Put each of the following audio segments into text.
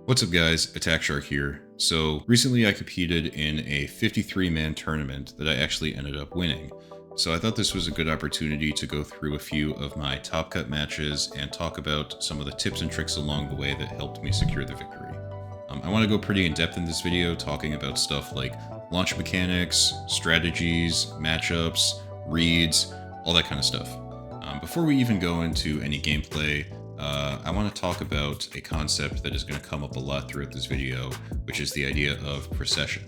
What's up guys, Attack Shark here. So recently I competed in a 53-man tournament that I actually ended up winning. So I thought this was a good opportunity to go through a few of my top cut matches and talk about some of the tips and tricks along the way that helped me secure the victory. I want to go pretty in depth in this video talking about stuff like launch mechanics, strategies, matchups, reads, all that kind of stuff. Before we even go into any gameplay, I want to talk about a concept that is going to come up a lot throughout this video, which is the idea of precession.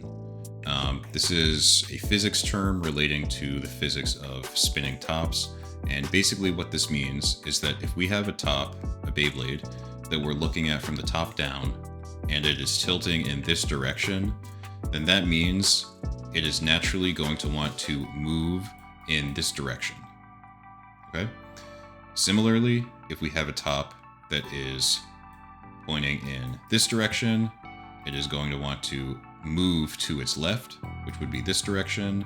This is a physics term relating to the physics of spinning tops, and basically what this means is that if we have a top, a Beyblade, that we're looking at from the top down, and it is tilting in this direction, then that means it is naturally going to want to move in this direction. Okay? Similarly, if we have a top that is pointing in this direction, it is going to want to move to its left, which would be this direction,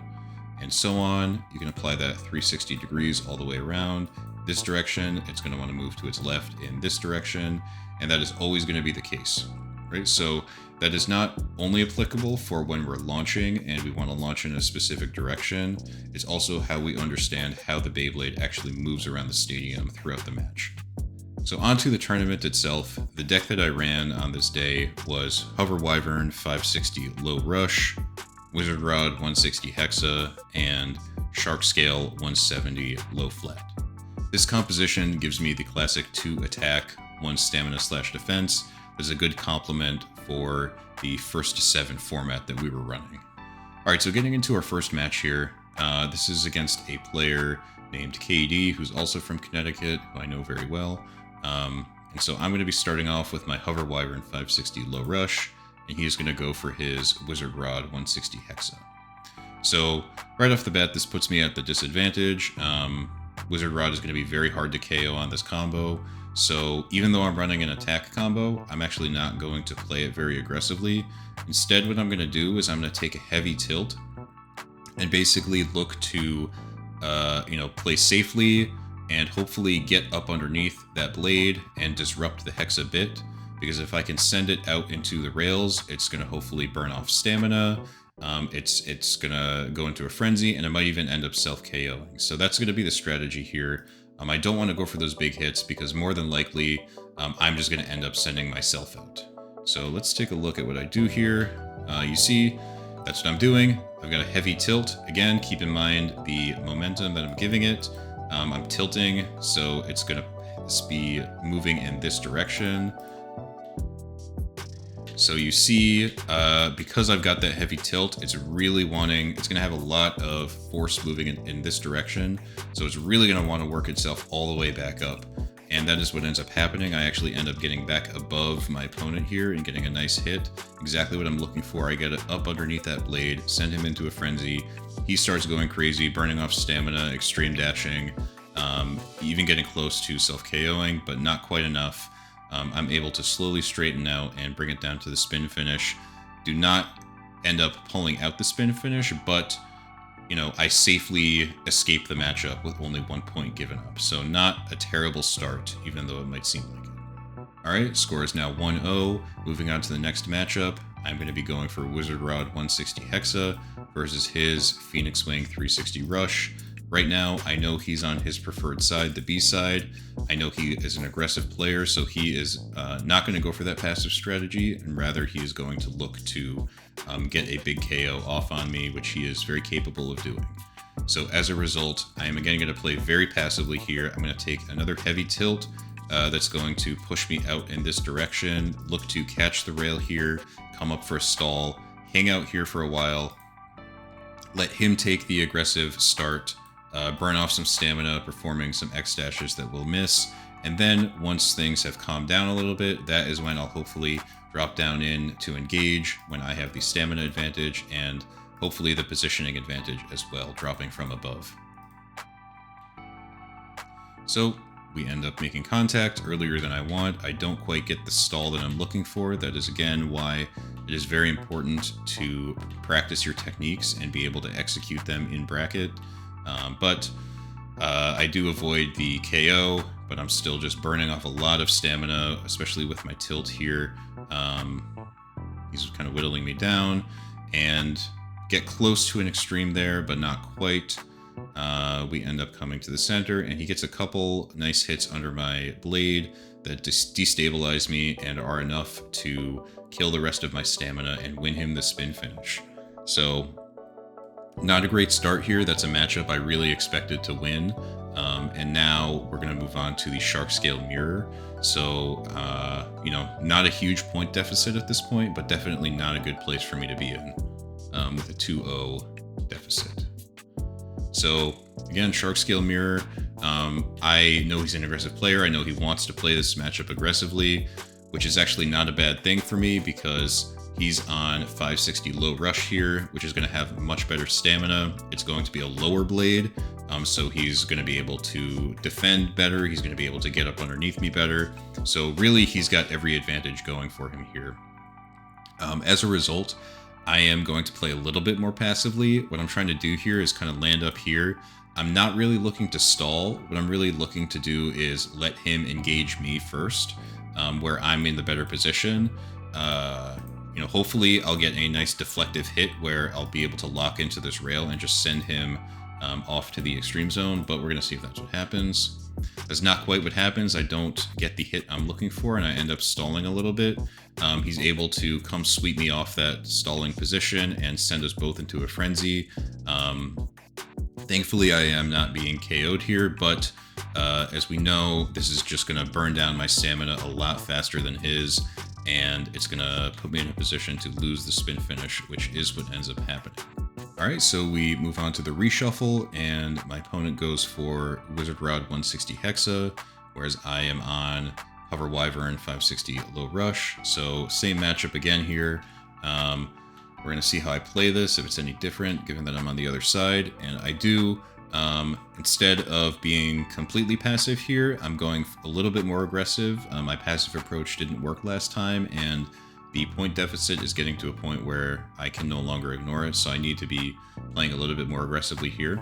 and so on. You can apply that 360 degrees all the way around. This direction, it's going to want to move to its left in this direction, and that is always going to be the case, right? So that is not only applicable for when we're launching and we want to launch in a specific direction, it's also how we understand how the Beyblade actually moves around the stadium throughout the match. So onto the tournament itself, the deck that I ran on this day was Hover Wyvern 560 Low Rush, Wizard Rod 160 Hexa, and Shark Scale 170 Low Flat. This composition gives me the classic 2 attack, 1 stamina / defense. Is a good complement for the 1st to 7 format that we were running. Alright, so getting into our first match here, this is against a player named KD, who's also from Connecticut, who I know very well. And so I'm going to be starting off with my Hover Wyvern 560 Low Rush, and he's going to go for his Wizard Rod 160 Hexa. So right off the bat, this puts me at the disadvantage. Wizard Rod is going to be very hard to KO on this combo. So even though I'm running an attack combo, I'm actually not going to play it very aggressively. Instead, what I'm going to do is I'm going to take a heavy tilt and basically look to, play safely and hopefully get up underneath that blade and disrupt the Hex a bit. Because if I can send it out into the rails, it's going to hopefully burn off stamina. It's going to go into a frenzy, and it might even end up self-KOing. So that's going to be the strategy here. I don't want to go for those big hits because more than likely, I'm just going to end up sending myself out. So let's take a look at what I do here. You see, that's what I'm doing. I've got a heavy tilt. Again, keep in mind the momentum that I'm giving it. I'm tilting, so it's going to be moving in this direction. So you see, because I've got that heavy tilt, it's going to have a lot of force moving in this direction. So it's really going to want to work itself all the way back up. And that is what ends up happening. I actually end up getting back above my opponent here and getting a nice hit. Exactly what I'm looking for. I get it up underneath that blade, send him into a frenzy. He starts going crazy, burning off stamina, extreme dashing, even getting close to self-KOing, but not quite enough. I'm able to slowly straighten out and bring it down to the spin finish. Do not end up pulling out the spin finish, but, I safely escape the matchup with only 1 point given up. So not a terrible start, even though it might seem like it. Alright, score is now 1-0. Moving on to the next matchup, I'm going to be going for Wizard Rod 160 Hexa versus his Phoenix Wing 360 Rush. Right now, I know he's on his preferred side, the B side. I know he is an aggressive player, so he is not going to go for that passive strategy, and rather he is going to look to get a big KO off on me, which he is very capable of doing. So as a result, I am again going to play very passively here. I'm going to take another heavy tilt that's going to push me out in this direction, look to catch the rail here, come up for a stall, hang out here for a while, let him take the aggressive start, burn off some stamina, performing some X dashes that will miss, and then once things have calmed down a little bit, that is when I'll hopefully drop down in to engage when I have the stamina advantage and hopefully the positioning advantage as well, dropping from above. So we end up making contact earlier than I want. I don't quite get the stall that I'm looking for. That is again why it is very important to practice your techniques and be able to execute them in bracket. But I do avoid the KO, but I'm still just burning off a lot of stamina, especially with my tilt here. He's kind of whittling me down, and get close to an extreme there, but not quite. We end up coming to the center, and he gets a couple nice hits under my blade that destabilize me and are enough to kill the rest of my stamina and win him the spin finish. So, not a great start here. That's a matchup I really expected to win. And now we're going to move on to the Shark Scale Mirror. So, not a huge point deficit at this point, but definitely not a good place for me to be in with a 2-0 deficit. So, again, Shark Scale Mirror. I know he's an aggressive player. I know he wants to play this matchup aggressively, which is actually not a bad thing for me because he's on 560 low rush here, which is going to have much better stamina. It's going to be a lower blade, so he's going to be able to defend better. He's going to be able to get up underneath me better. So really, he's got every advantage going for him here. As a result, I am going to play a little bit more passively. What I'm trying to do here is kind of land up here. I'm not really looking to stall. What I'm really looking to do is let him engage me first, where I'm in the better position. Hopefully I'll get a nice deflective hit where I'll be able to lock into this rail and just send him off to the extreme zone, but we're going to see if that's what happens. That's not quite what happens. I don't get the hit I'm looking for, and I end up stalling a little bit. He's able to come sweep me off that stalling position and send us both into a frenzy. Thankfully, I am not being KO'd here, but as we know, this is just going to burn down my stamina a lot faster than his, and it's going to put me in a position to lose the spin finish, which is what ends up happening. Alright, so we move on to the reshuffle, and my opponent goes for Wizard Rod 160 Hexa, whereas I am on Hover Wyvern 560 Low Rush. So same matchup again here. We're going to see how I play this, if it's any different, given that I'm on the other side. And I do, instead of being completely passive here, I'm going a little bit more aggressive. My passive approach didn't work last time, and the point deficit is getting to a point where I can no longer ignore it, so I need to be playing a little bit more aggressively here.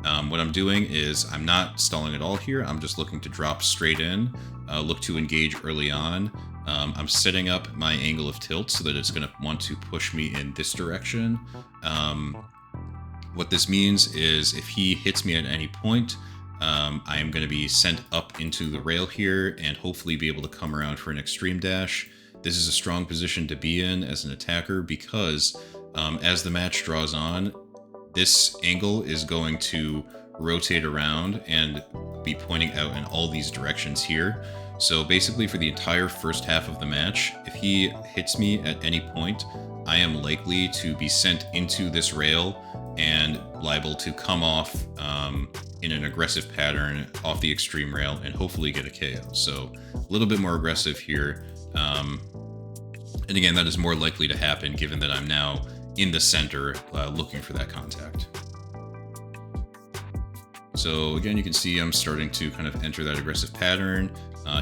What I'm doing is I'm not stalling at all here. I'm just looking to drop straight in, look to engage early on. I'm setting up my angle of tilt so that it's going to want to push me in this direction. What this means is if he hits me at any point, I am going to be sent up into the rail here and hopefully be able to come around for an extreme dash. This is a strong position to be in as an attacker because as the match draws on, this angle is going to rotate around and be pointing out in all these directions here. So basically for the entire first half of the match, if he hits me at any point, I am likely to be sent into this rail and liable to come off in an aggressive pattern off the extreme rail and hopefully get a KO. So a little bit more aggressive here. And again, that is more likely to happen given that I'm now in the center looking for that contact. So again, you can see I'm starting to kind of enter that aggressive pattern.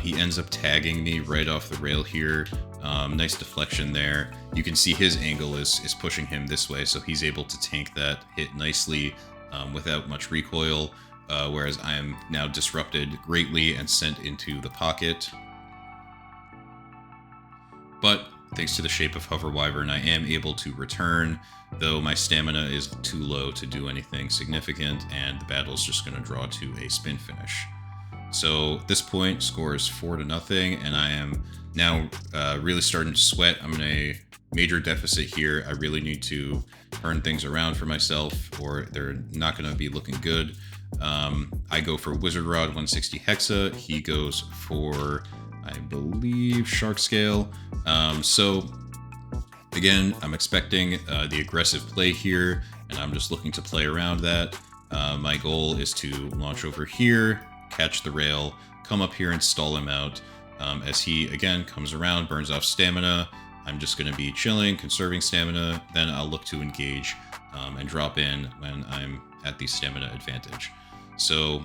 He ends up tagging me right off the rail here. Nice deflection there. You can see his angle is pushing him this way, so he's able to tank that hit nicely without much recoil, whereas I am now disrupted greatly and sent into the pocket. But thanks to the shape of Hover Wyvern, I am able to return, though my stamina is too low to do anything significant, and the battle is just going to draw to a spin finish. So at this point, score is 4-0, and I am now really starting to sweat. I'm in a major deficit here. I really need to turn things around for myself, or they're not going to be looking good. I go for Wizard Rod 160 Hexa. He goes for, I believe, Shark Scale. So again, I'm expecting the aggressive play here, and I'm just looking to play around that. My goal is to launch over here, catch the rail, come up here and stall him out. As he, again, comes around, burns off stamina, I'm just going to be chilling, conserving stamina, then I'll look to engage and drop in when I'm at the stamina advantage. So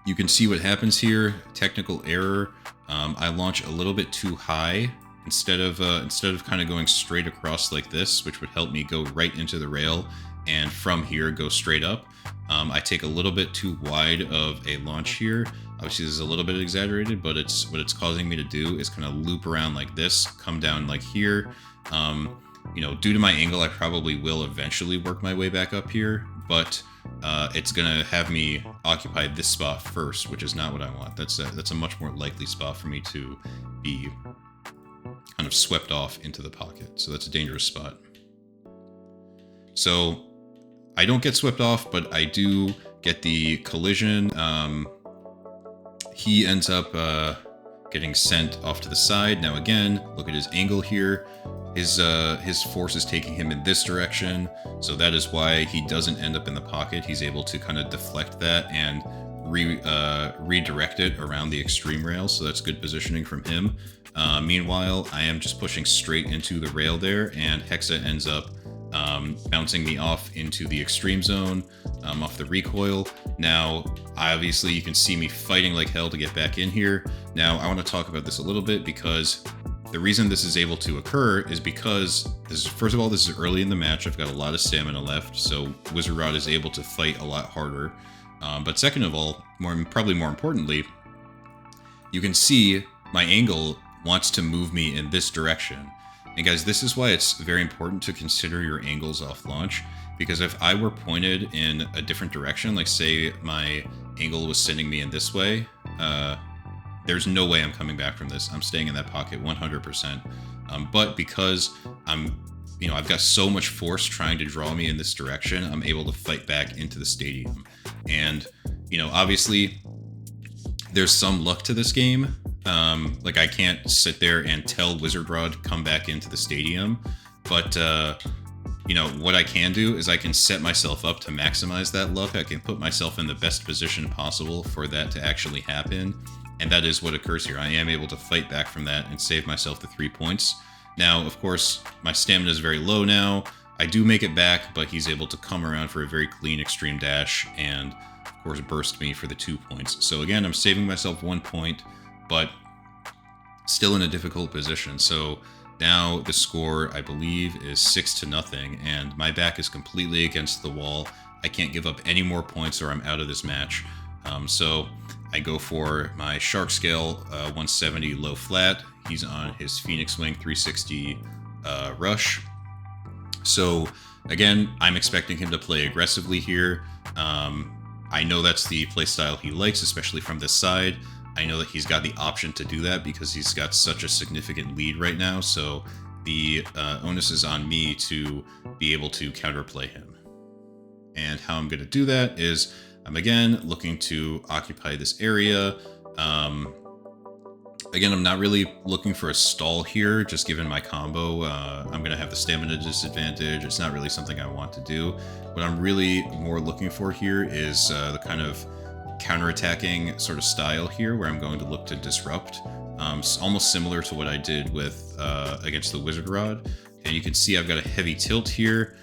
you can see what happens here. Technical error. I launch a little bit too high. Instead of kind of going straight across like this, which would help me go right into the rail, and from here go straight up, I take a little bit too wide of a launch here. Obviously, this is a little bit exaggerated, but what it's causing me to do is kind of loop around like this, come down like here. You know, due to my angle, I probably will eventually work my way back up here, but it's gonna have me occupy this spot first, which is not what I want. That's a much more likely spot for me to be kind of swept off into the pocket. So that's a dangerous spot. So I don't get swept off, but I do get the collision. He ends up getting sent off to the side. Now again, look at his angle here. His force is taking him in this direction, so that is why he doesn't end up in the pocket. He's able to kind of deflect that and redirect it around the extreme rail, so that's good positioning from him. Meanwhile, I am just pushing straight into the rail there, and Hexa ends up bouncing me off into the extreme zone, off the recoil. Now, obviously, you can see me fighting like hell to get back in here. Now, I want to talk about this a little bit because the reason this is able to occur is because, first of all, this is early in the match. I've got a lot of stamina left, so Wizard Rod is able to fight a lot harder. But second of all, probably more importantly, you can see my angle wants to move me in this direction. And guys, this is why it's very important to consider your angles off launch, because if I were pointed in a different direction, like say my angle was sending me in this way, there's no way I'm coming back from this. I'm staying in that pocket 100%. But because I've got so much force trying to draw me in this direction, I'm able to fight back into the stadium. And, obviously there's some luck to this game. Like I can't sit there and tell Wizard Rod come back into the stadium, but what I can do is I can set myself up to maximize that luck. I can put myself in the best position possible for that to actually happen, and that is what occurs here. I am able to fight back from that and save myself the 3 points. Now, of course, my stamina is very low now. I do make it back, but he's able to come around for a very clean extreme dash and, of course, burst me for the 2 points. So again, I'm saving myself 1 point, but still in a difficult position. So now the score, I believe, is 6-0, and my back is completely against the wall. I can't give up any more points or I'm out of this match. So I go for my Shark Scale 170 low flat. He's on his Phoenix Wing 360 rush. So again, I'm expecting him to play aggressively here. I know that's the playstyle he likes, especially from this side. I know that he's got the option to do that because he's got such a significant lead right now. So the onus is on me to be able to counterplay him. And how I'm going to do that is I'm again looking to occupy this area. Again, I'm not really looking for a stall here, just given my combo. I'm going to have the stamina disadvantage. It's not really something I want to do. What I'm really more looking for here is the kind of counterattacking sort of style here, where I'm going to look to disrupt. Almost similar to what I did with against the Wizard Rod. And you can see I've got a heavy tilt here.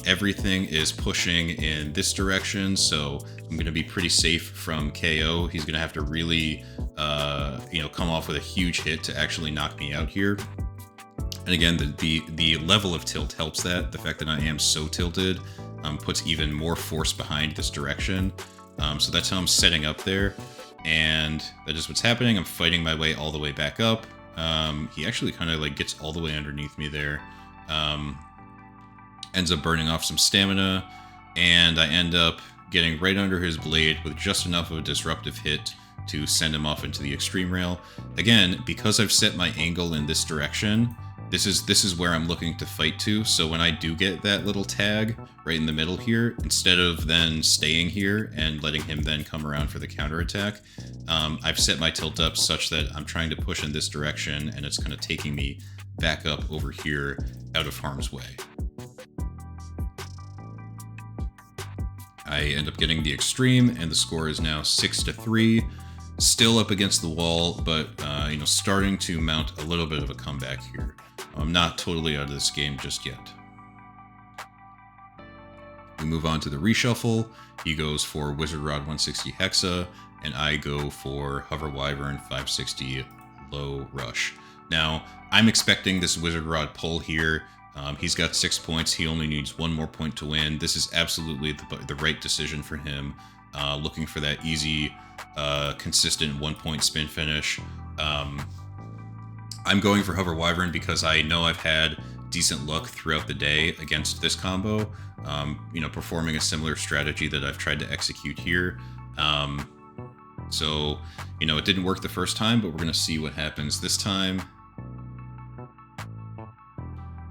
Everything is pushing in this direction, so I'm going to be pretty safe from KO. He's going to have to really, come off with a huge hit to actually knock me out here. And again, the level of tilt helps that. The fact that I am so tilted puts even more force behind this direction. So that's how I'm setting up there. And that is what's happening. I'm fighting my way all the way back up. He actually kind of like gets all the way underneath me there. Ends up burning off some stamina, and I end up getting right under his blade with just enough of a disruptive hit to send him off into the extreme rail. Again, because I've set my angle in this direction, this is where I'm looking to fight to. So when I do get that little tag right in the middle here, instead of then staying here and letting him then come around for the counterattack, I've set my tilt up such that I'm trying to push in this direction, and it's kind of taking me back up over here out of harm's way. I end up getting the extreme, and the score is now 6-3. Still up against the wall, but starting to mount a little bit of a comeback here. I'm not totally out of this game just yet. We move on to the reshuffle. He goes for Wizard Rod 160 Hexa, and I go for Hover Wyvern 560 low rush. Now, I'm expecting this Wizard Rod pull here. He's got 6 points. He only needs 1 more point to win. This is absolutely the right decision for him. Looking for that easy, consistent 1-point spin finish. I'm going for Hover Wyvern because I know I've had decent luck throughout the day against this combo. Performing a similar strategy that I've tried to execute here. So, it didn't work the first time, but we're going to see what happens this time.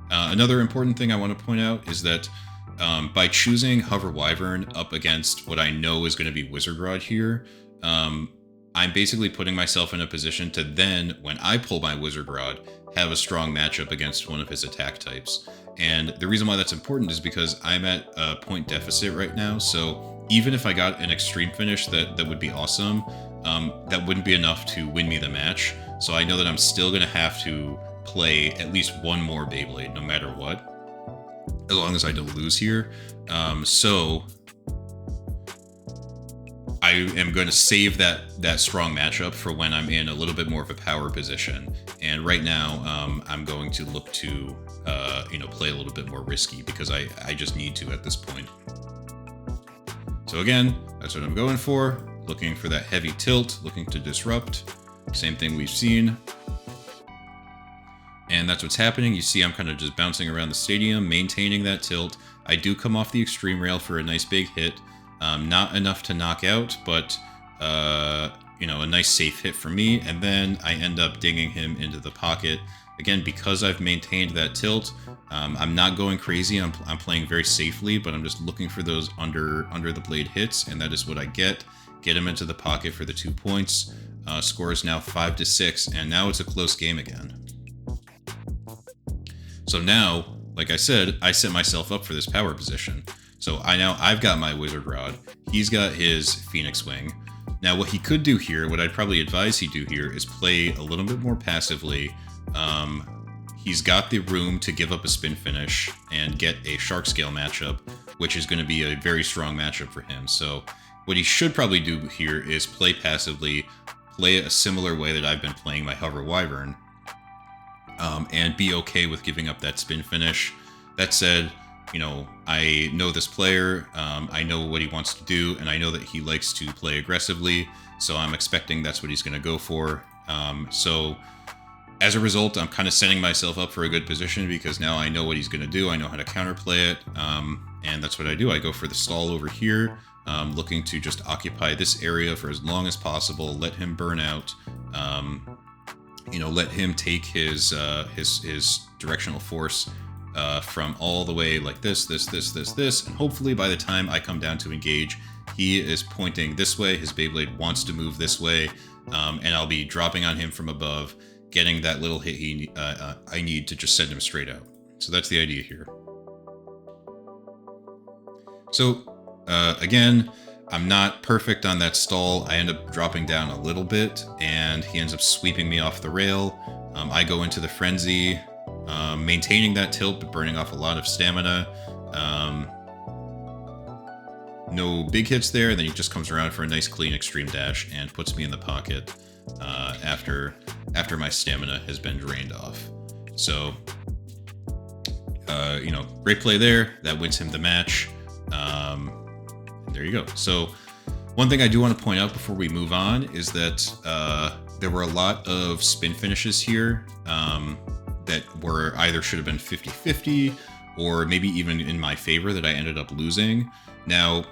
Another important thing I want to point out is that by choosing Hover Wyvern up against what I know is going to be Wizard Rod here, I'm basically putting myself in a position to then, when I pull my Wizard Rod, have a strong matchup against one of his attack types. And the reason why that's important is because I'm at a point deficit right now, so even if I got an extreme finish that would be awesome, that wouldn't be enough to win me the match. So I know that I'm still going to have to play at least one more Beyblade, no matter what, as long as I don't lose here. So I am going to save that strong matchup for when I'm in a little bit more of a power position. And right now, I'm going to look to play a little bit more risky because I just need to at this point. So again, that's what I'm going for. Looking for that heavy tilt, looking to disrupt. Same thing we've seen. And that's what's happening. You see I'm kind of just bouncing around the stadium, maintaining that tilt. I do come off the extreme rail for a nice big hit. Not enough to knock out, but a nice safe hit for me. And then I end up dinging him into the pocket. Again, because I've maintained that tilt, I'm not going crazy. I'm playing very safely, but I'm just looking for those under the blade hits, and that is what I get. Get him into the pocket for the 2 points. Score is now 5-6, and now it's a close game again. So now, like I said, I set myself up for this power position. So I've got my Wizard Rod. He's got his Phoenix Wing. Now, what he could do here, what I'd probably advise he do here, is play a little bit more passively. He's got the room to give up a spin finish and get a Shark Scale matchup, which is going to be a very strong matchup for him. So what he should probably do here is play passively, play a similar way that I've been playing my Hover Wyvern, and be okay with giving up that spin finish. That said, I know this player, I know what he wants to do, and I know that he likes to play aggressively, so I'm expecting that's what he's going to go for. So as a result, I'm kind of setting myself up for a good position because now I know what he's going to do. I know how to counterplay it, and that's what I do. I go for the stall over here, looking to just occupy this area for as long as possible, let him burn out, let him take his directional force from all the way like this, and hopefully by the time I come down to engage, he is pointing this way, his Beyblade wants to move this way, and I'll be dropping on him from above, getting that little hit I need to just send him straight out. So that's the idea here. So, again, I'm not perfect on that stall. I end up dropping down a little bit, and he ends up sweeping me off the rail. I go into the frenzy, maintaining that tilt, but burning off a lot of stamina. No big hits there, and then he just comes around for a nice clean extreme dash and puts me in the pocket after my stamina has been drained off. So, great play there. That wins him the match. There you go. So one thing I do want to point out before we move on is that there were a lot of spin finishes here that were either should have been 50-50 or maybe even in my favor that I ended up losing. Now,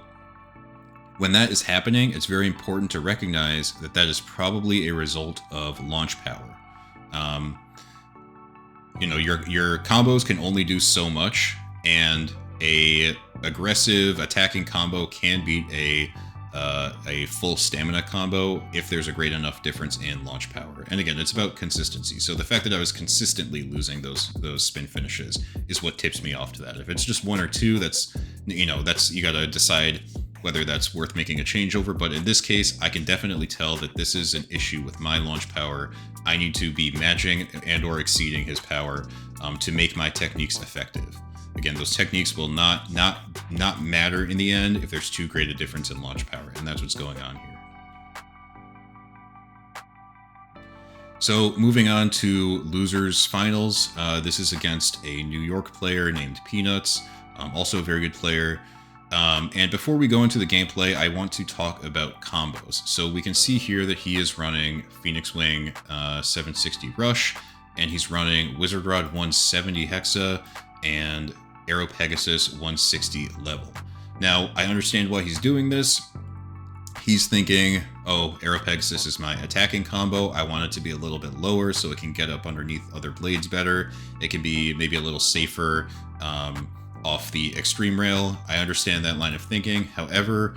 when that is happening, it's very important to recognize that that is probably a result of launch power. Your combos can only do so much, and a aggressive attacking combo can beat a full stamina combo if there's a great enough difference in launch power. And again, it's about consistency. So the fact that I was consistently losing those spin finishes is what tips me off to that. If it's just one or two, that's you gotta decide whether that's worth making a changeover. But in this case, I can definitely tell that this is an issue with my launch power. I need to be matching and or exceeding his power to make my techniques effective. Again, those techniques will not matter in the end if there's too great a difference in launch power, and that's what's going on here. So moving on to losers finals, this is against a New York player named Peanuts, also a very good player. And before we go into the gameplay, I want to talk about combos. So we can see here that he is running Phoenix Wing 760 Rush, and he's running Wizard Rod 170 Hexa and Aero Pegasus 160 Level. Now, I understand why he's doing this. He's thinking, oh, Aero Pegasus is my attacking combo. I want it to be a little bit lower so it can get up underneath other blades better. It can be maybe a little safer off the extreme rail. I understand that line of thinking. However,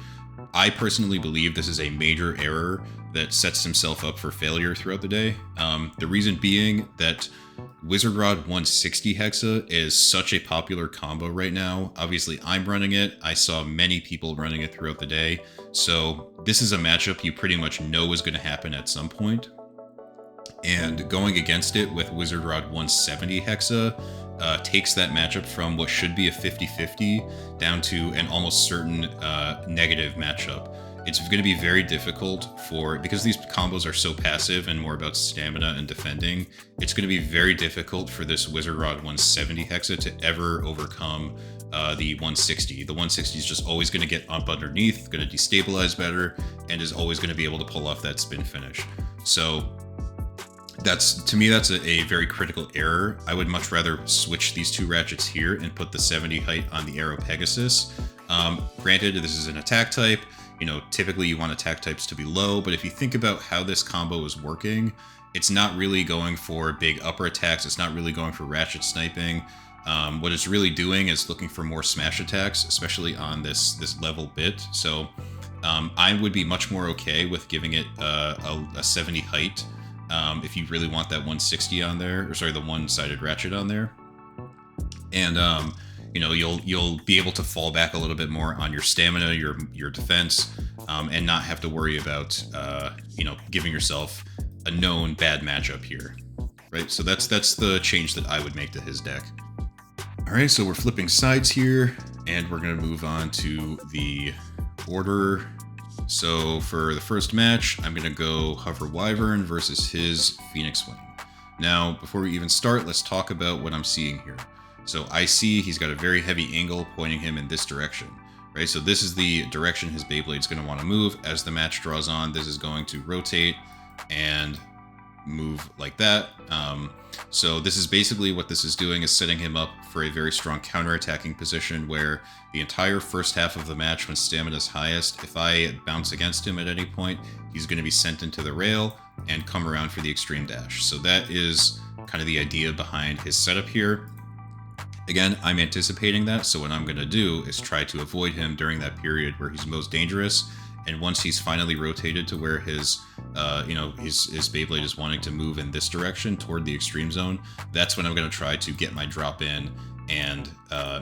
I personally believe this is a major error that sets himself up for failure throughout the day. The reason being that Wizard Rod 160 Hexa is such a popular combo right now. Obviously, I'm running it. I saw many people running it throughout the day. So this is a matchup you pretty much know is going to happen at some point. And going against it with Wizard Rod 170 Hexa takes that matchup from what should be a 50-50 down to an almost certain negative matchup. It's going to be very difficult because these combos are so passive and more about stamina and defending, it's going to be very difficult for this Wizard Rod 170 Hexa to ever overcome the 160. The 160 is just always going to get up underneath, going to destabilize better, and is always going to be able to pull off that spin finish. So to me, that's a very critical error. I would much rather switch these two ratchets here and put the 70 height on the Aero Pegasus. Granted, this is an attack type. Typically you want attack types to be low, but if you think about how this combo is working, it's not really going for big upper attacks. It's not really going for ratchet sniping. What it's really doing is looking for more smash attacks, especially on this level bit. So I would be much more okay with giving it a 70 height if you really want that 160 on there, or sorry, the one-sided ratchet on there. And you'll be able to fall back a little bit more on your stamina, your defense, and not have to worry about giving yourself a known bad matchup here, right? So that's the change that I would make to his deck. All right, so we're flipping sides here, and we're gonna move on to the order. So for the first match, I'm gonna go Hover Wyvern versus his Phoenix Wing. Now, before we even start, let's talk about what I'm seeing here. So I see he's got a very heavy angle pointing him in this direction, right? So this is the direction his Beyblade's going to want to move. As the match draws on, this is going to rotate and move like that. So this is basically what this is doing, is setting him up for a very strong counterattacking position where the entire first half of the match, when stamina is highest, if I bounce against him at any point, he's going to be sent into the rail and come around for the extreme dash. So that is kind of the idea behind his setup here. Again, I'm anticipating that, so what I'm going to do is try to avoid him during that period where he's most dangerous, and once he's finally rotated to where his Beyblade is wanting to move in this direction toward the extreme zone, that's when I'm going to try to get my drop in and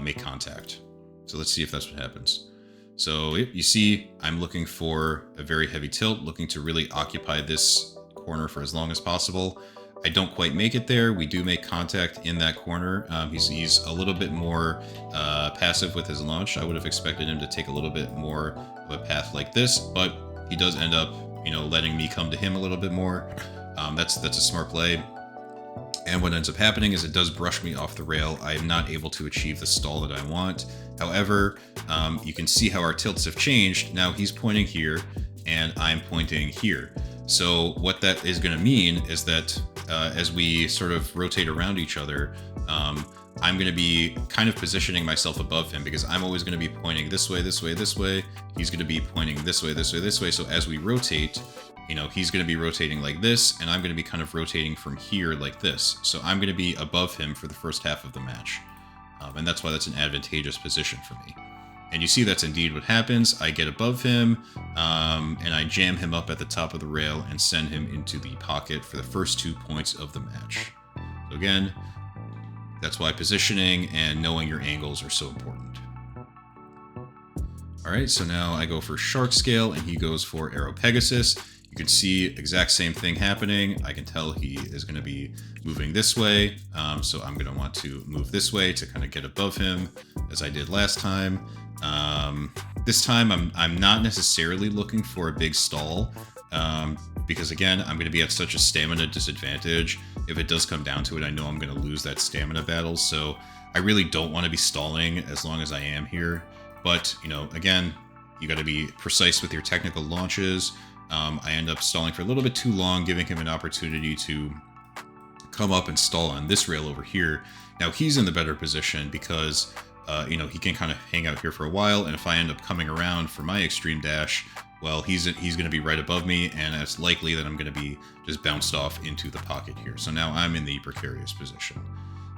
make contact. So let's see if that's what happens. So you see, I'm looking for a very heavy tilt, looking to really occupy this corner for as long as possible. I don't quite make it there. We do make contact in that corner. He's a little bit more passive with his launch. I would have expected him to take a little bit more of a path like this, but he does end up, letting me come to him a little bit more. That's a smart play. And what ends up happening is it does brush me off the rail. I am not able to achieve the stall that I want. However, you can see how our tilts have changed. Now he's pointing here and I'm pointing here. So what that is going to mean is that as we sort of rotate around each other, I'm going to be kind of positioning myself above him, because I'm always going to be pointing this way, this way, this way. He's going to be pointing this way, this way, this way. So as we rotate, he's going to be rotating like this, and I'm going to be kind of rotating from here like this. So I'm going to be above him for the first half of the match. And that's why that's an advantageous position for me. And you see that's indeed what happens. I get above him, and I jam him up at the top of the rail and send him into the pocket for the first 2 points of the match. So again, that's why positioning and knowing your angles are so important. All right, so now I go for Shark Scale, and he goes for Aero Pegasus. You can see exact same thing happening. I can tell he is going to be moving this way, so I'm going to want to move this way to kind of get above him, as I did last time. This time I'm not necessarily looking for a big stall, because again, I'm going to be at such a stamina disadvantage. If it does come down to it, I know I'm going to lose that stamina battle, so I really don't want to be stalling as long as I am here. But, you know, again, you got to be precise with your technical launches. I end up stalling for a little bit too long, giving him an opportunity to come up and stall on this rail over here. Now he's in the better position because, you know, he can kind of hang out here for a while, and if I end up coming around for my extreme dash, well, he's going to be right above me, and it's likely that I'm going to be just bounced off into the pocket here. So now I'm in the precarious position.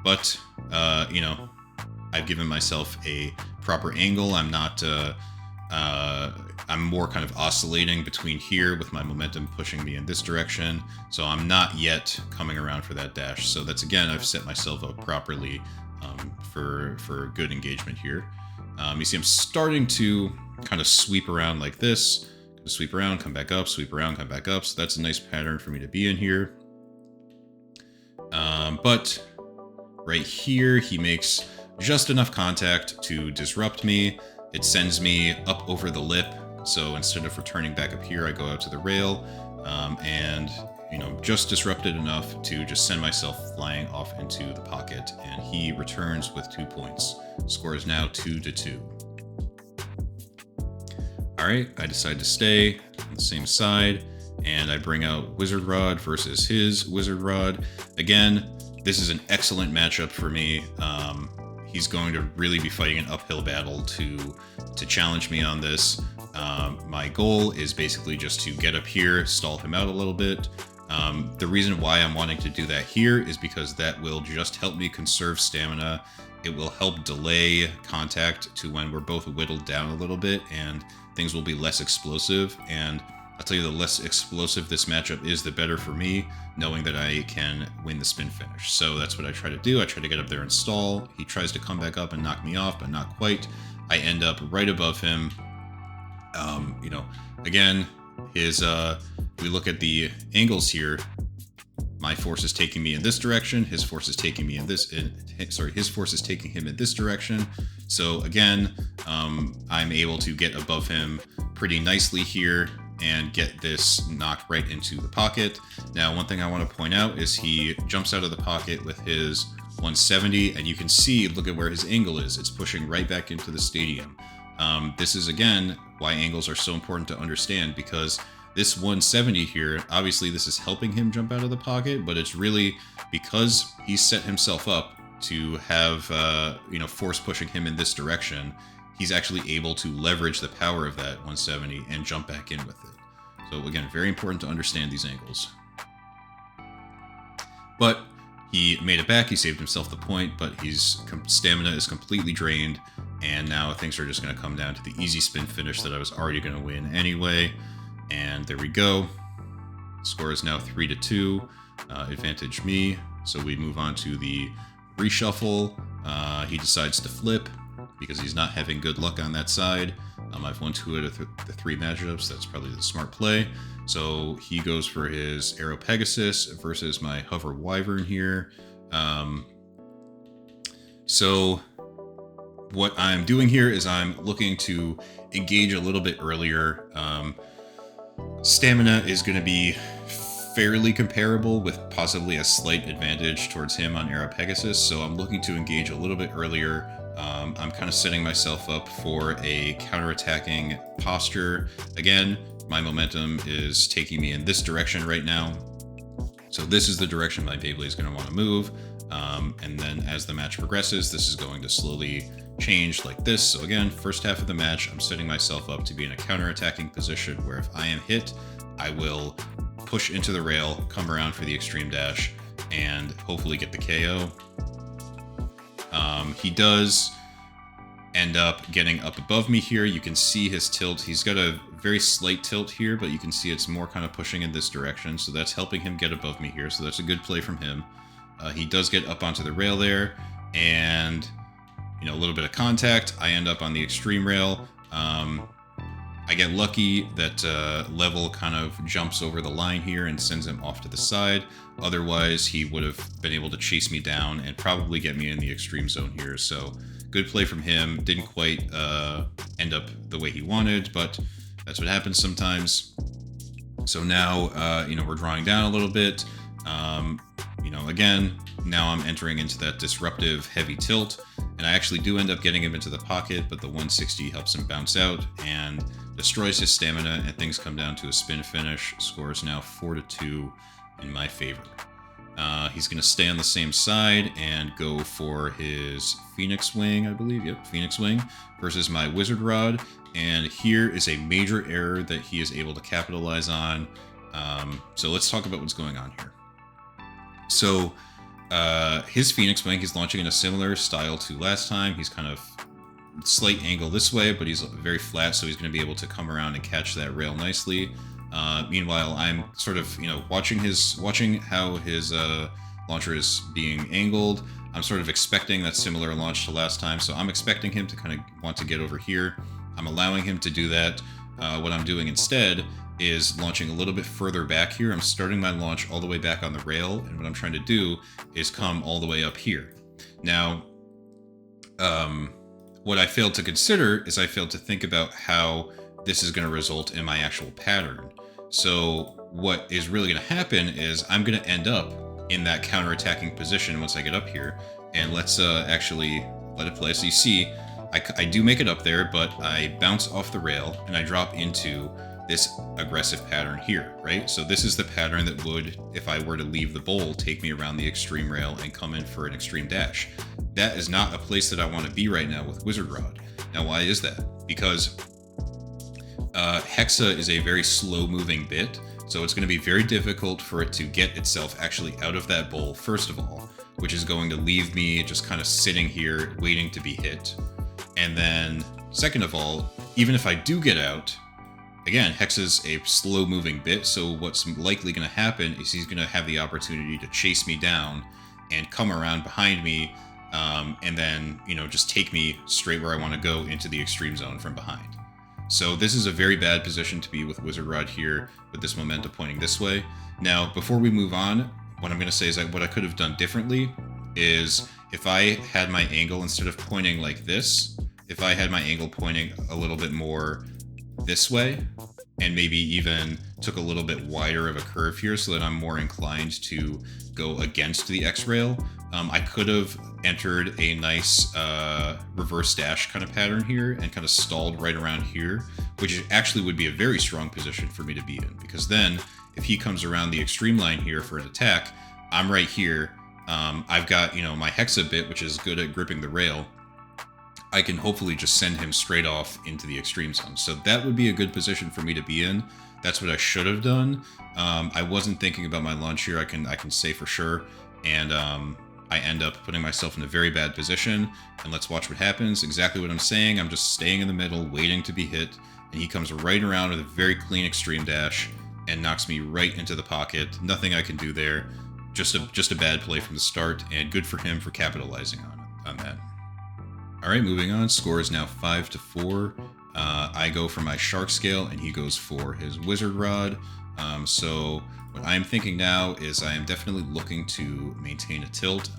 But, you know, I've given myself a proper angle. I'm not, I'm more kind of oscillating between here with my momentum pushing me in this direction. So I'm not yet coming around for that dash. So that's, again, I've set myself up properly for good engagement here. You see I'm starting to kind of sweep around like this. Sweep around, come back up, sweep around, come back up. So that's a nice pattern for me to be in here. But right here, he makes just enough contact to disrupt me. It sends me up over the lip. So instead of returning back up here, I go out to the rail, and, you know, just disrupted enough to just send myself flying off into the pocket. And he returns with 2 points. Score is now 2-2. All right, I decide to stay on the same side, and I bring out Wizard Rod versus his Wizard Rod. Again, this is an excellent matchup for me. He's going to really be fighting an uphill battle to challenge me on this. My goal is basically just to get up here, stall him out a little bit. The reason why I'm wanting to do that here is because that will just help me conserve stamina. It will help delay contact to when we're both whittled down a little bit, and things will be less explosive. And I'll tell you, the less explosive this matchup is, the better for me, knowing that I can win the spin finish. So that's what I try to do. I try to get up there and stall. He tries to come back up and knock me off, but not quite. I end up right above him. You know, again, his we look at the angles here. My force is taking me in this direction. His force is taking me in this. His force is taking him in this direction. So again, I'm able to get above him pretty nicely here and get this knocked right into the pocket. Now, one thing I want to point out is he jumps out of the pocket with his 170, and you can see, look at where his angle is. It's pushing right back into the stadium. This is, again, why angles are so important to understand, because this 170 here, obviously this is helping him jump out of the pocket, but it's really because he set himself up to have, you know, force pushing him in this direction. He's actually able to leverage the power of that 170 and jump back in with it. So again, very important to understand these angles. But he made it back, he saved himself the point, but his stamina is completely drained, and now things are just going to come down to the easy spin finish that I was already going to win anyway. And there we go. Score is now 3-2, advantage me. So we move on to the reshuffle. He decides to flip because he's not having good luck on that side. I've won 2 out of the 3 matchups. That's probably the smart play. So he goes for his Arrow Pegasus versus my Hover Wyvern here. So what I'm doing here is I'm looking to engage a little bit earlier. Stamina is going to be fairly comparable with possibly a slight advantage towards him on Arrow Pegasus, so I'm looking to engage a little bit earlier. I'm kind of setting myself up for a counterattacking posture. Again, my momentum is taking me in this direction right now, so this is the direction my Beyblade is going to want to move, and then as the match progresses, this is going to slowly change like this. So again, first half of the match, I'm setting myself up to be in a counterattacking position where if I am hit, I will push into the rail, come around for the extreme dash, and hopefully get the KO. He does end up getting up above me here. You can see his tilt. He's got a very slight tilt here, but you can see it's more kind of pushing in this direction, so that's helping him get above me here, so that's a good play from him. He does get up onto the rail there, and you know, a little bit of contact. I end up on the extreme rail. I get lucky that Level kind of jumps over the line here and sends him off to the side. Otherwise, he would have been able to chase me down and probably get me in the extreme zone here. So good play from him. Didn't quite end up the way he wanted, but that's what happens sometimes. So now, we're drawing down a little bit. Again, now I'm entering into that disruptive heavy tilt, and I actually do end up getting him into the pocket, but the 160 helps him bounce out and destroys his stamina, and things come down to a spin finish. Score is now 4-2 in my favor. He's going to stay on the same side and go for his Phoenix Wing, I believe. Yep, Phoenix Wing versus my Wizard Rod. And here is a major error that he is able to capitalize on. So let's talk about what's going on here. So his Phoenix Wing, he's launching in a similar style to last time. He's kind of slight angle this way, but he's very flat, so he's going to be able to come around and catch that rail nicely. Meanwhile, I'm sort of, watching how his launcher is being angled. I'm sort of expecting that similar launch to last time, so I'm expecting him to kind of want to get over here. I'm allowing him to do that. What I'm doing instead is launching a little bit further back here. I'm starting my launch all the way back on the rail, and what I'm trying to do is come all the way up here. Now, what I failed to consider is I failed to think about how this is going to result in my actual pattern. So what is really going to happen is I'm going to end up in that counterattacking position once I get up here. And let's actually let it play. So you see, I do make it up there, but I bounce off the rail and I drop into this aggressive pattern here, right? So this is the pattern that would, if I were to leave the bowl, take me around the extreme rail and come in for an extreme dash. That is not a place that I want to be right now with Wizard Rod. Now, why is that? Because Hexa is a very slow moving bit, so it's going to be very difficult for it to get itself actually out of that bowl, first of all, which is going to leave me just kind of sitting here waiting to be hit. And then, second of all, even if I do get out, again, Hexa's a slow moving bit, so what's likely going to happen is he's going to have the opportunity to chase me down and come around behind me, and then, just take me straight where I want to go into the extreme zone from behind. So this is a very bad position to be with Wizard Rod here, with this momentum pointing this way. Now, before we move on, what I'm going to say is that what I could have done differently is if I had my angle, instead of pointing like this, if I had my angle pointing a little bit more this way, and maybe even took a little bit wider of a curve here so that I'm more inclined to go against the X-rail, I could have entered a nice reverse dash kind of pattern here and kind of stalled right around here, which actually would be a very strong position for me to be in, because then if he comes around the extreme line here for an attack, I'm right here. I've got, my Hexa bit, which is good at gripping the rail. I can hopefully just send him straight off into the extreme zone. So that would be a good position for me to be in. That's what I should have done. I wasn't thinking about my launch here, I can say for sure. And I end up putting myself in a very bad position. And let's watch what happens. Exactly what I'm saying. I'm just staying in the middle, waiting to be hit. And he comes right around with a very clean extreme dash and knocks me right into the pocket. Nothing I can do there. Just a bad play from the start, and good for him for capitalizing on that. All right, moving on. Score is now 5-4. I go for my Shark Scale, and he goes for his Wizard Rod. So what I'm thinking now is I am definitely looking to maintain a tilt.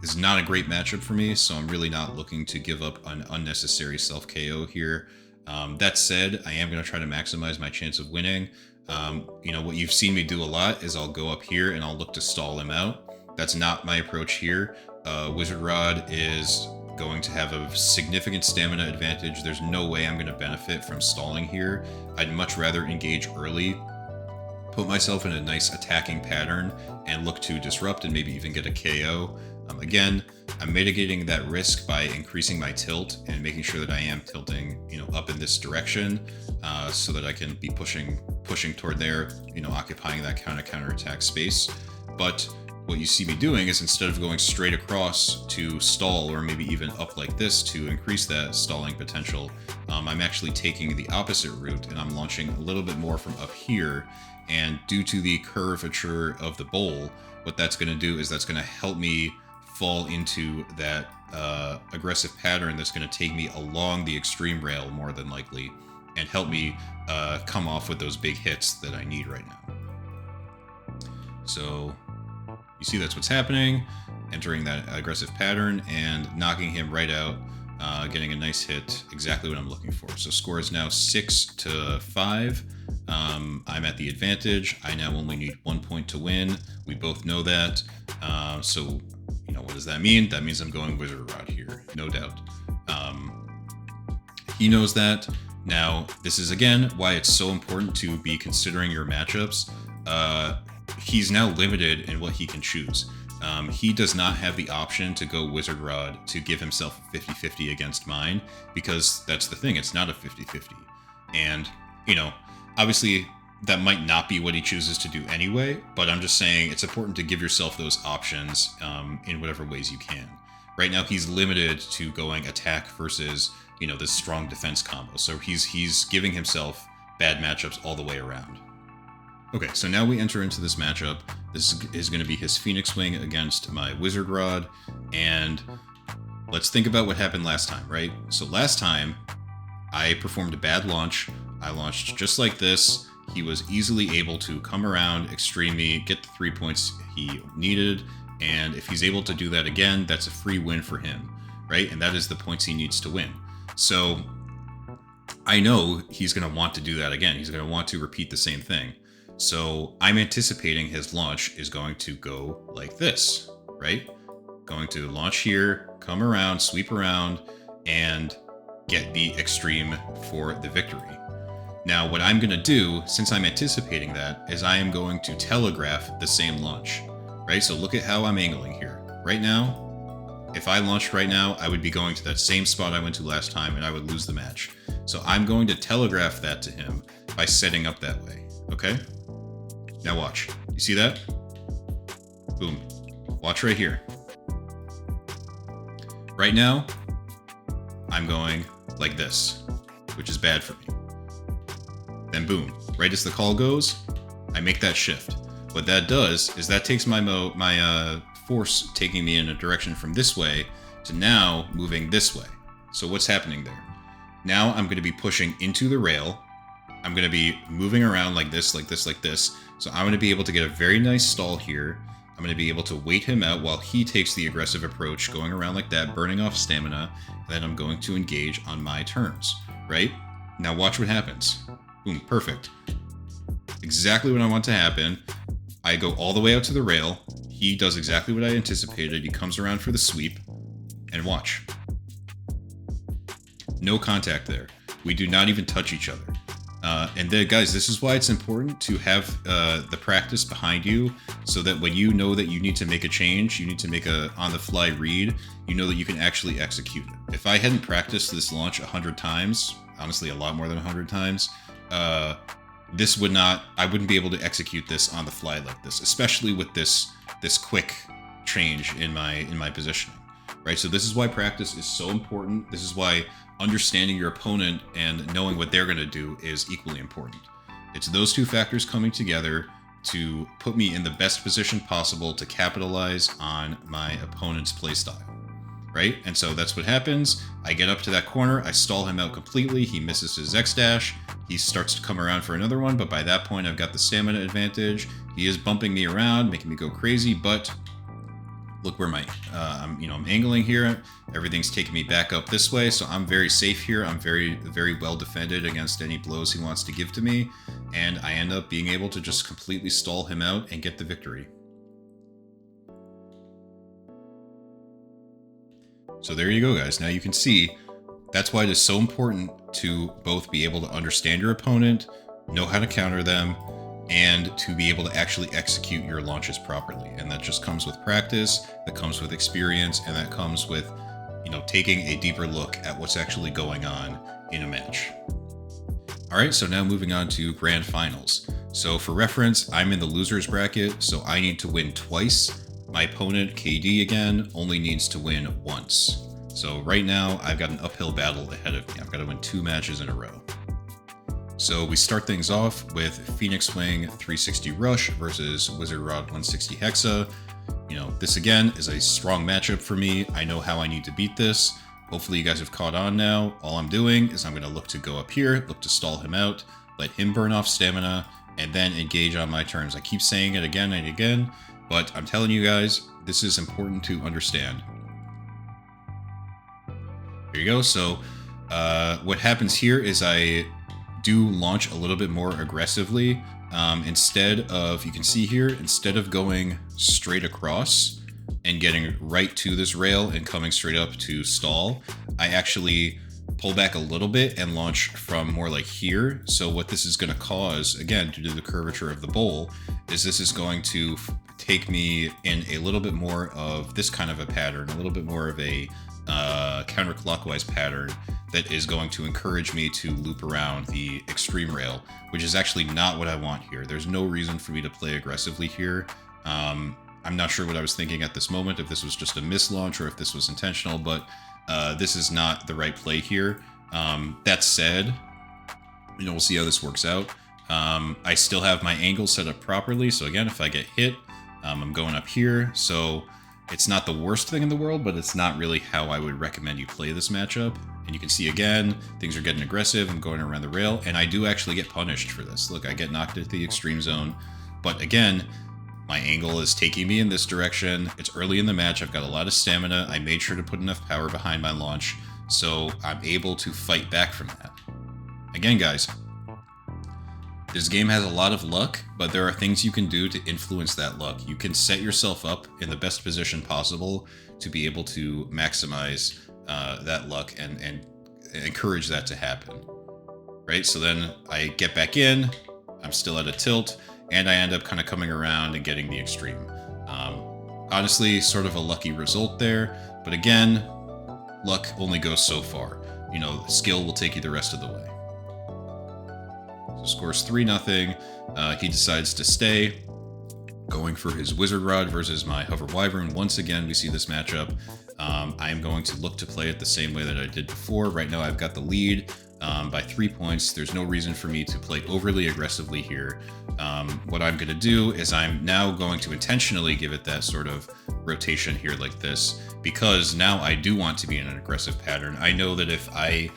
It's not a great matchup for me, so I'm really not looking to give up an unnecessary self-KO here. That said, I am going to try to maximize my chance of winning. What you've seen me do a lot is I'll go up here and I'll look to stall him out. That's not my approach here. Wizard Rod is going to have a significant stamina advantage. There's no way I'm going to benefit from stalling here. I'd much rather engage early, put myself in a nice attacking pattern, and look to disrupt and maybe even get a KO. Again, I'm mitigating that risk by increasing my tilt and making sure that I am tilting, up in this direction, so that I can be pushing toward there, occupying that counterattack space. But what you see me doing is, instead of going straight across to stall, or maybe even up like this to increase that stalling potential, I'm actually taking the opposite route and I'm launching a little bit more from up here. And due to the curvature of the bowl, what that's going to do is that's going to help me fall into that aggressive pattern that's going to take me along the extreme rail more than likely, and help me come off with those big hits that I need right now. So you see that's what's happening, entering that aggressive pattern and knocking him right out. getting a nice hit, exactly what I'm looking for. So score is now 6-5. I'm at the advantage. I now only need 1 point to win. We both know that. So, you know, what does that mean? That means I'm going Wizard Rod here, no doubt. He knows that. Now, this is, again, why it's so important to be considering your matchups. He's now limited in what he can choose. He does not have the option to go Wizard Rod to give himself a 50-50 against mine, because that's the thing, it's not a 50-50. And, you know, obviously that might not be what he chooses to do anyway, but I'm just saying it's important to give yourself those options in whatever ways you can. Right now he's limited to going attack versus, you know, this strong defense combo. So he's giving himself bad matchups all the way around. Okay, so now we enter into this matchup. This is going to be his Phoenix Wing against my Wizard Rod, and let's think about what happened last time, right? So last time, I performed a bad launch. I launched just like this. He was easily able to come around, extreme me, get the 3 points he needed, and if he's able to do that again, that's a free win for him, right? And that is the points he needs to win. So I know he's going to want to do that again. He's going to want to repeat the same thing. So I'm anticipating his launch is going to go like this, right? Going to launch here, come around, sweep around, and get the extreme for the victory. Now, what I'm going to do, since I'm anticipating that, is I am going to telegraph the same launch, right? So look at how I'm angling here. Right now, if I launched right now, I would be going to that same spot I went to last time, and I would lose the match. So I'm going to telegraph that to him by setting up that way, okay? Now watch. You see that? Boom. Watch right here. Right now, I'm going like this, which is bad for me. Then boom. Right as the call goes, I make that shift. What that does is that takes my force taking me in a direction from this way to now moving this way. So what's happening there? Now I'm going to be pushing into the rail. I'm going to be moving around like this, like this, like this. So I'm going to be able to get a very nice stall here. I'm going to be able to wait him out while he takes the aggressive approach, going around like that, burning off stamina. And then I'm going to engage on my turns, right? Now watch what happens. Boom, perfect. Exactly what I want to happen. I go all the way out to the rail. He does exactly what I anticipated. He comes around for the sweep. And watch. No contact there. We do not even touch each other. And then, guys, this is why it's important to have the practice behind you, so that when you know that you need to make a change, you need to make a on-the-fly read, you know that you can actually execute it. If I hadn't practiced this launch 100 times, honestly a lot more than 100 times, I wouldn't be able to execute this on the fly like this, especially with this quick change in my positioning, right? So this is why practice is so important. This is why understanding your opponent and knowing what they're going to do is equally important. It's those two factors coming together to put me in the best position possible to capitalize on my opponent's playstyle, right? And so that's what happens. I get up to that corner, I stall him out completely, he misses his X dash, he starts to come around for another one, but by that point I've got the stamina advantage. He is bumping me around, making me go crazy, but look where I'm angling here. Everything's taking me back up this way, so I'm very safe here. I'm very, very well defended against any blows he wants to give to me, and I end up being able to just completely stall him out and get the victory. So there you go, guys. Now you can see that's why it is so important to both be able to understand your opponent, know how to counter them, and to be able to actually execute your launches properly. And that just comes with practice, that comes with experience, and that comes with, taking a deeper look at what's actually going on in a match. All right, so now moving on to grand finals. So for reference, I'm in the losers bracket, so I need to win twice. My opponent, KD again, only needs to win once. So right now, I've got an uphill battle ahead of me. I've got to win 2 matches in a row. So we start things off with Phoenix Wing 360 Rush versus Wizard Rod 160 Hexa. This again is a strong matchup for me. I know how I need to beat this. Hopefully you guys have caught on now. All I'm doing is I'm going to look to go up here, look to stall him out, let him burn off stamina, and then engage on my turns. I keep saying it again and again, but I'm telling you guys, this is important to understand. There you go. So what happens here is I do launch a little bit more aggressively. Instead of, you can see here, instead of going straight across and getting right to this rail and coming straight up to stall, I actually pull back a little bit and launch from more like here. So what this is going to cause, again, due to the curvature of the bowl, is this is going to take me in a little bit more of this kind of a pattern, a little bit more of a counterclockwise pattern that is going to encourage me to loop around the extreme rail, which is actually not what I want here. There's no reason for me to play aggressively here. I'm not sure what I was thinking at this moment, if this was just a mislaunch or if this was intentional, but this is not the right play here. That said, we'll see how this works out. I still have my angle set up properly, so again, if I get hit, I'm going up here, so it's not the worst thing in the world, but it's not really how I would recommend you play this matchup. And you can see again, things are getting aggressive. I'm going around the rail, and I do actually get punished for this. Look, I get knocked into the extreme zone, but again, my angle is taking me in this direction. It's early in the match. I've got a lot of stamina. I made sure to put enough power behind my launch, so I'm able to fight back from that. Again, guys, this game has a lot of luck, but there are things you can do to influence that luck. You can set yourself up in the best position possible to be able to maximize that luck and encourage that to happen, right? So then I get back in, I'm still at a tilt, and I end up kind of coming around and getting the extreme. Honestly, sort of a lucky result there, but again, luck only goes so far. Skill will take you the rest of the way. So scores 3-0. He decides to stay, going for his Wizard Rod versus my Hover Wyvern. Once again, we see this matchup. I am going to look to play it the same way that I did before. Right now, I've got the lead by 3 points. There's no reason for me to play overly aggressively here. What I'm going to do is I'm now going to intentionally give it that sort of rotation here like this, because now I do want to be in an aggressive pattern. I know that if I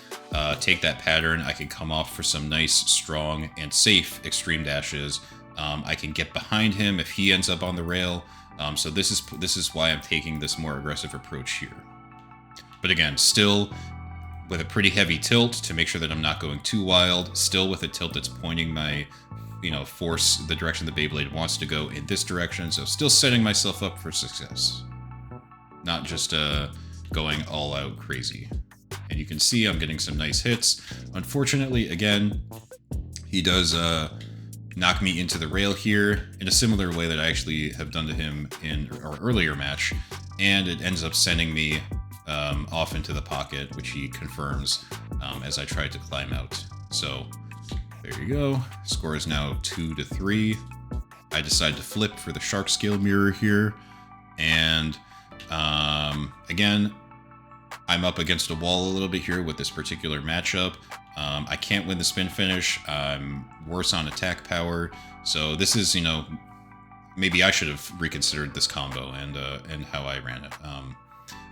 take that pattern, I can come off for some nice, strong, and safe extreme dashes. I can get behind him if he ends up on the rail. So this is why I'm taking this more aggressive approach here. But again, still with a pretty heavy tilt to make sure that I'm not going too wild, still with a tilt that's pointing my, force the direction the Beyblade wants to go in this direction. So still setting myself up for success. Not just going all out crazy. And you can see I'm getting some nice hits. Unfortunately, again, he does knock me into the rail here in a similar way that I actually have done to him in our earlier match. And it ends up sending me off into the pocket, which he confirms as I try to climb out. So there you go. Score is now 2-3. I decide to flip for the shark scale mirror here. And again, I'm up against a wall a little bit here with this particular matchup. I can't win the spin finish. I'm worse on attack power. So this is, maybe I should have reconsidered this combo and how I ran it.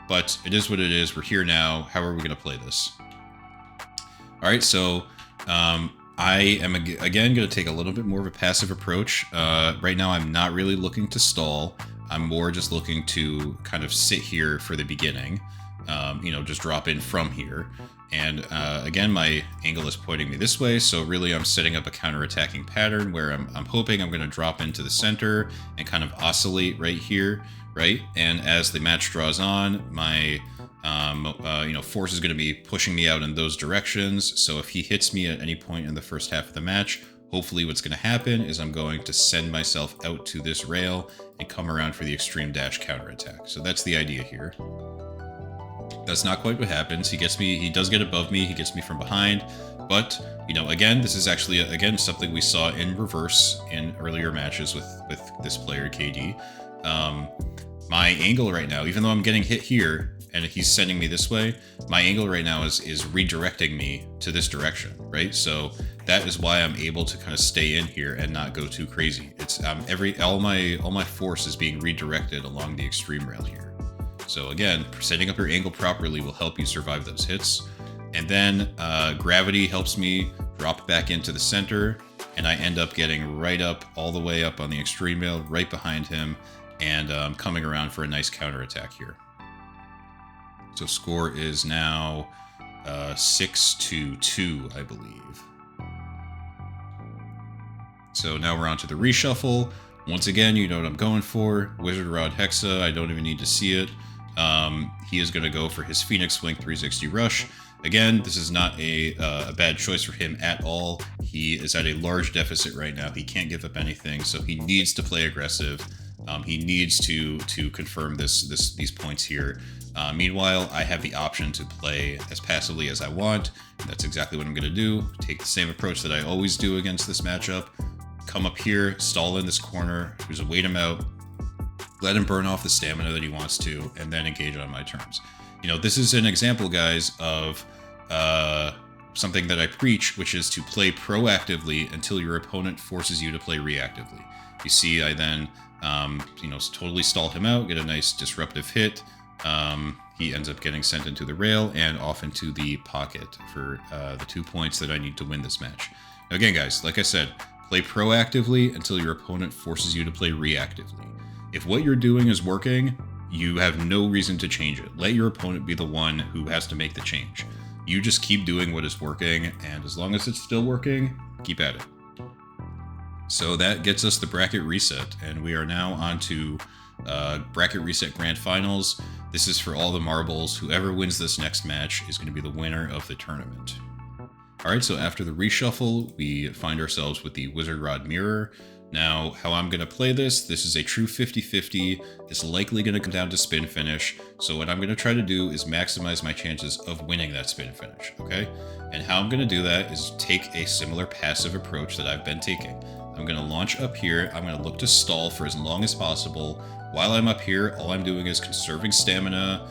But it is what it is. We're here now. How are we going to play this? All right, so I am, again, going to take a little bit more of a passive approach. Right now, I'm not really looking to stall. I'm more just looking to kind of sit here for the beginning. Just drop in from here. And again, my angle is pointing me this way, so really I'm setting up a counter-attacking pattern where I'm hoping I'm going to drop into the center and kind of oscillate right here, right? And as the match draws on, my force is going to be pushing me out in those directions. So if he hits me at any point in the first half of the match, hopefully what's going to happen is I'm going to send myself out to this rail and come around for the extreme dash counterattack. So that's the idea here. That's not quite what happens. He does get above me, he gets me from behind, but, again, this is actually, again, something we saw in reverse in earlier matches with this player, KD. My angle right now, even though I'm getting hit here, and he's sending me this way, my angle right now is redirecting me to this direction, right? So that is why I'm able to kind of stay in here and not go too crazy. It's all my force is being redirected along the extreme rail here. So again, setting up your angle properly will help you survive those hits. And then gravity helps me drop back into the center, and I end up getting right up, all the way up on the extreme rail, right behind him, and coming around for a nice counterattack here. So score is now 6-2, I believe. So now we're on to the reshuffle. Once again, you know what I'm going for. Wizard Rod Hexa, I don't even need to see it. He is going to go for his Phoenix Swing 360 Rush. Again, this is not a bad choice for him at all. He is at a large deficit right now. He can't give up anything, so he needs to play aggressive. He needs to confirm these points here. Meanwhile, I have the option to play as passively as I want. That's exactly what I'm going to do. Take the same approach that I always do against this matchup. Come up here, stall in this corner, just wait him out, let him burn off the stamina that he wants to, and then engage on my terms. You know, this is an example, guys, of something that I preach, which is to play proactively until your opponent forces you to play reactively. You see, I then, totally stall him out, get a nice disruptive hit. He ends up getting sent into the rail and off into the pocket for the 2 points that I need to win this match. Now, again, guys, like I said, play proactively until your opponent forces you to play reactively. If what you're doing is working, you have no reason to change it. Let your opponent be the one who has to make the change. You just keep doing what is working, and as long as it's still working, keep at it. So that gets us the bracket reset, and we are now on to bracket reset grand finals. This is for all the marbles. Whoever wins this next match is going to be the winner of the tournament. Alright, so after the reshuffle, we find ourselves with the Wizard Rod Mirror. Now, how I'm going to play this is a true 50-50. It's likely going to come down to spin finish. So what I'm going to try to do is maximize my chances of winning that spin finish, okay? And how I'm going to do that is take a similar passive approach that I've been taking. I'm going to launch up here. I'm going to look to stall for as long as possible. While I'm up here, all I'm doing is conserving stamina,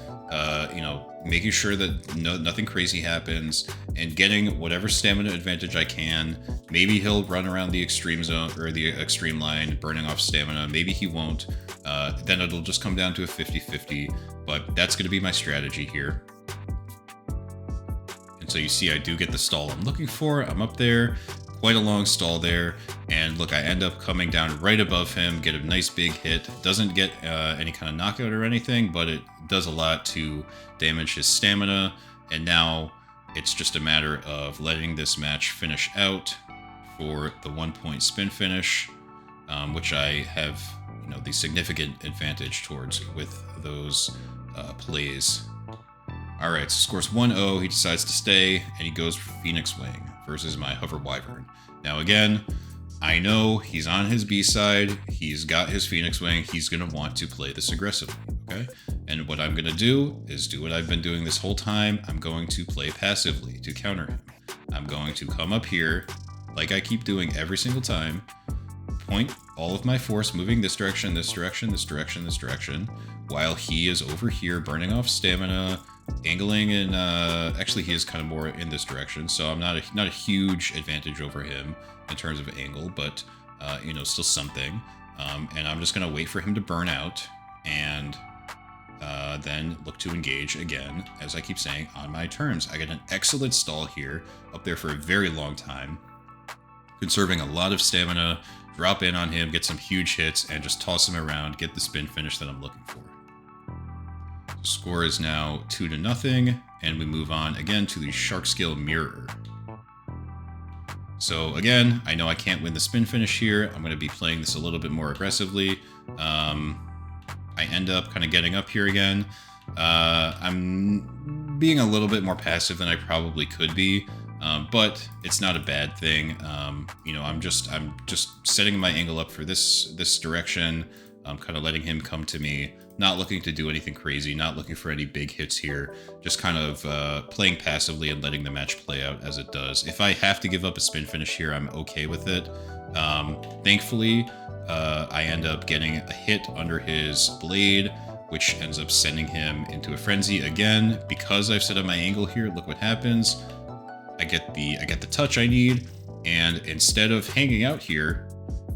making sure that nothing crazy happens, and getting whatever stamina advantage I can. Maybe he'll run around the extreme zone or the extreme line, burning off stamina. Maybe he won't. Then it'll just come down to a 50-50, but that's going to be my strategy here. And so you see I do get the stall I'm looking for. I'm up there, quite a long stall there, and look, I end up coming down right above him, get a nice big hit. Doesn't get any kind of knockout or anything, but it does a lot to damage his stamina, and now it's just a matter of letting this match finish out for the 1 point spin finish, which I have the significant advantage towards with those plays. Alright, so scores 1-0, he decides to stay, and he goes for Phoenix Wing versus my Hover Wyvern. Now again, I know he's on his B side, he's got his Phoenix Wing, he's going to want to play this aggressively, okay? And what I'm going to do is do what I've been doing this whole time. I'm going to play passively to counter him. I'm going to come up here, like I keep doing every single time, point all of my force moving this direction, this direction, this direction, this direction, while he is over here burning off stamina, angling, and actually he is kind of more in this direction, so I'm not a huge advantage over him in terms of angle, but still something. And I'm just gonna wait for him to burn out, and then look to engage again, as I keep saying, on my terms. I get an excellent stall here, up there for a very long time, conserving a lot of stamina, drop in on him, get some huge hits, and just toss him around, get the spin finish that I'm looking for. Score is now 2-0, and we move on again to the Shark Scale Mirror. So again, I know I can't win the spin finish here. I'm going to be playing this a little bit more aggressively. I end up kind of getting up here again. I'm being a little bit more passive than I probably could be, but it's not a bad thing. I'm just setting my angle up for this direction. I'm kind of letting him come to me, not looking to do anything crazy, not looking for any big hits here, just kind of playing passively and letting the match play out as it does. If I have to give up a spin finish here, I'm okay with it. Thankfully, I end up getting a hit under his blade, which ends up sending him into a frenzy again. Because I've set up my angle here, look what happens. I get the touch I need, and instead of hanging out here,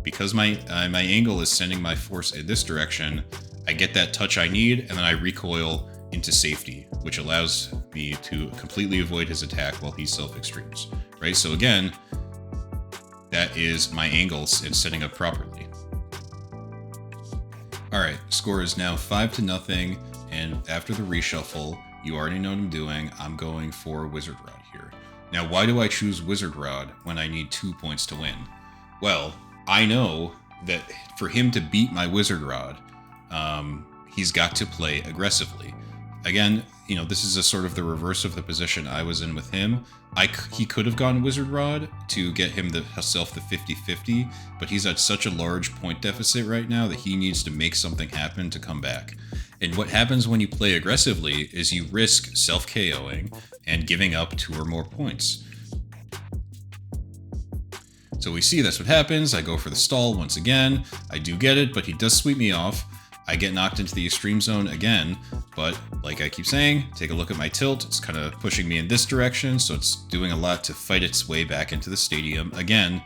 because my angle is sending my force in this direction, I get that touch I need, and then I recoil into safety, which allows me to completely avoid his attack while he self-extremes, right? So again, that is my angles and setting up properly. Alright, score is now 5-0, and after the reshuffle, You already know what I'm doing. I'm going for Wizard Rod here. Now, why do I choose Wizard Rod when I need 2 points to win? Well, I know that for him to beat my Wizard Rod, he's got to play aggressively. Again, this is a sort of the reverse of the position I was in with him. He could have gone Wizard Rod to get himself the 50-50, but he's at such a large point deficit right now that he needs to make something happen to come back. And what happens when you play aggressively is you risk self-KOing and giving up 2 or more points. So we see that's what happens. I go for the stall once again. I do get it, but he does sweep me off. I get knocked into the extreme zone again, but like I keep saying, take a look at my tilt. It's kind of pushing me in this direction, so it's doing a lot to fight its way back into the stadium. Again,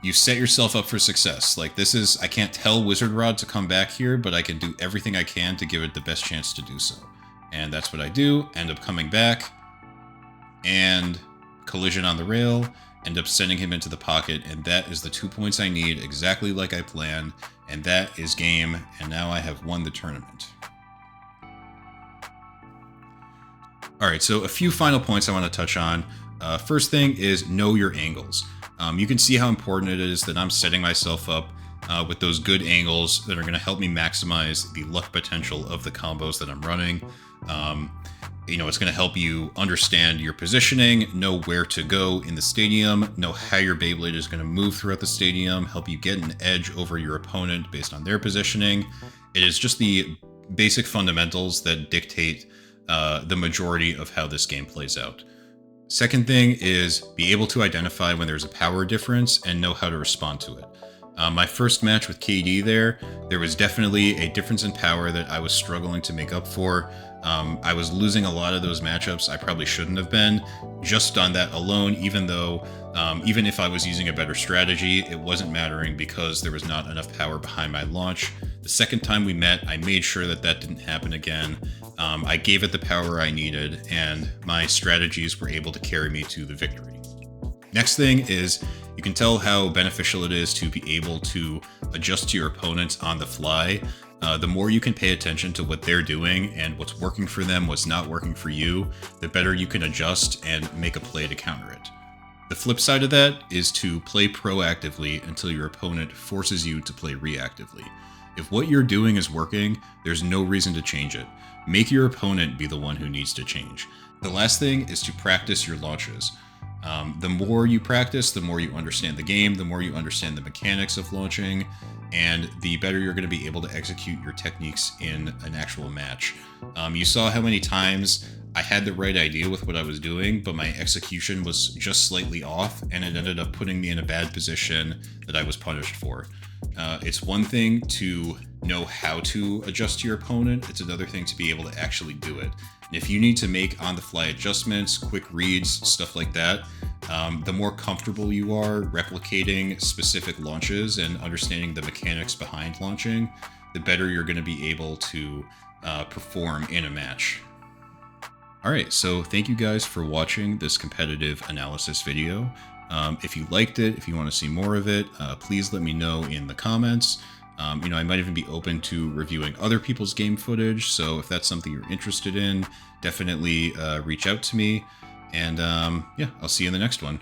you set yourself up for success. Like I can't tell Wizard Rod to come back here, but I can do everything I can to give it the best chance to do so. And that's what I do. End up coming back, and collision on the rail. End up sending him into the pocket, and that is the 2 points I need, exactly like I planned, and that is game, and now I have won the tournament. Alright, so a few final points I want to touch on. First thing is know your angles. You can see how important it is that I'm setting myself up with those good angles that are going to help me maximize the luck potential of the combos that I'm running. It's going to help you understand your positioning, know where to go in the stadium, know how your Beyblade is going to move throughout the stadium, help you get an edge over your opponent based on their positioning. It is just the basic fundamentals that dictate the majority of how this game plays out. Second thing is be able to identify when there's a power difference and know how to respond to it. My first match with KD there was definitely a difference in power that I was struggling to make up for. I was losing a lot of those matchups I probably shouldn't have been, just on that alone, even if I was using a better strategy, it wasn't mattering because there was not enough power behind my launch. The second time we met, I made sure that didn't happen again. I gave it the power I needed, and my strategies were able to carry me to the victory. Next thing is, you can tell how beneficial it is to be able to adjust to your opponents on the fly. The more you can pay attention to what they're doing and what's working for them, what's not working for you, the better you can adjust and make a play to counter it. The flip side of that is to play proactively until your opponent forces you to play reactively. If what you're doing is working, there's no reason to change it. Make your opponent be the one who needs to change. The last thing is to practice your launches. The more you practice, the more you understand the game, the more you understand the mechanics of launching, and the better you're going to be able to execute your techniques in an actual match. You saw how many times I had the right idea with what I was doing, but my execution was just slightly off, and it ended up putting me in a bad position that I was punished for. It's one thing to know how to adjust to your opponent, it's another thing to be able to actually do it. And if you need to make on-the-fly adjustments, quick reads, stuff like that, the more comfortable you are replicating specific launches and understanding the mechanics behind launching, the better you're going to be able to perform in a match. Alright, so thank you guys for watching this competitive analysis video. If you liked it, if you want to see more of it, please let me know in the comments. I might even be open to reviewing other people's game footage, so if that's something you're interested in, definitely reach out to me. And yeah, I'll see you in the next one.